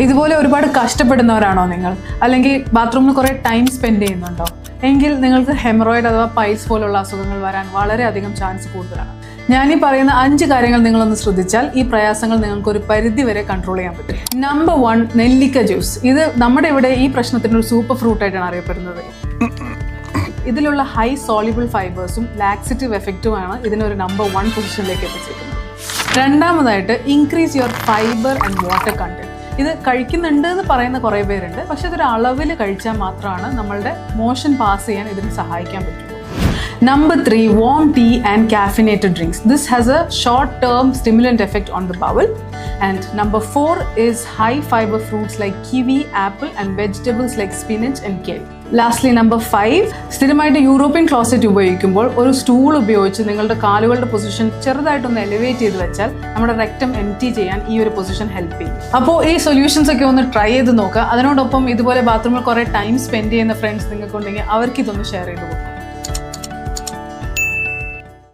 ഇതുപോലെ ഒരുപാട് കഷ്ടപ്പെടുന്നവരാണോ നിങ്ങൾ? അല്ലെങ്കിൽ ബാത്റൂമിൽ കുറേ ടൈം സ്പെൻഡ് ചെയ്യുന്നുണ്ടോ? എങ്കിൽ നിങ്ങൾക്ക് ഹെമറോയിഡ് അഥവാ പൈൽസ് പോലുള്ള അസുഖങ്ങൾ വരാൻ വളരെയധികം ചാൻസ് കൂടുതലാണ്. ഞാനീ പറയുന്ന 5 കാര്യങ്ങൾ നിങ്ങളൊന്ന് ശ്രദ്ധിച്ചാൽ ഈ പ്രയാസങ്ങൾ നിങ്ങൾക്ക് ഒരു പരിധി വരെ കൺട്രോൾ ചെയ്യാൻ പറ്റും. നമ്പർ 1, നെല്ലിക്ക ജ്യൂസ്. ഇത് നമ്മുടെ ഇവിടെ ഈ പ്രശ്നത്തിന് ഒരു സൂപ്പർ ഫ്രൂട്ട് ആയിട്ടാണ് അറിയപ്പെടുന്നത്. ഇതിലുള്ള ഹൈ സോളിബിൾ ഫൈബേഴ്സും ലാക്സിറ്റീവ് എഫക്റ്റുമാണ് ഇതിനൊരു നമ്പർ 1 പൊസിഷനിലേക്ക് എത്തിച്ചിരിക്കുന്നത്. രണ്ടാമതായിട്ട്, increase your fibre and water content. ഇത് കഴിക്കുന്നുണ്ട് എന്ന് പറയുന്ന കുറേ പേരുണ്ട്, പക്ഷെ ഇതൊരു അളവിൽ കഴിച്ചാൽ മാത്രമാണ് നമ്മളുടെ മോഷൻ പാസ് ചെയ്യാൻ ഇതിന് സഹായിക്കാൻ പറ്റുള്ളൂ. Number 3, warm tea and caffeinated drinks. This has a short-term stimulant effect on the bowel. And number 4 is high fiber fruits like kiwi, apple and vegetables like spinach and kale. Lastly, number 5, സ്ഥിരമായിട്ട് European closet ഉപയോഗിക്കുമ്പോൾ ഒരു stool ഉപയോഗിച്ച് നിങ്ങളുടെ കാലുകളുടെ position ചെറുതായിട്ടൊന്ന് elevate ചെയ്ത് വെച്ചാൽ നമ്മുടെ rectum empty ചെയ്യാൻ ഈ ഒരു പൊസിഷൻ ഹെൽപ്പ് ചെയ്യും. അപ്പോൾ ഈ സൊല്യൂഷൻസ് ഒക്കെ ഒന്ന് ട്രൈ ചെയ്ത് നോക്കുക. അതിനോടൊപ്പം ഇതുപോലെ ബാത്റൂമിൽ കുറേ ടൈം സ്പെൻഡ് ചെയ്യുന്ന ഫ്രണ്ട്സ് നിങ്ങൾക്കുണ്ടെങ്കിൽ അവർക്ക് ഇതൊന്ന് ഷെയർ ചെയ്ത് കൊടുക്കും.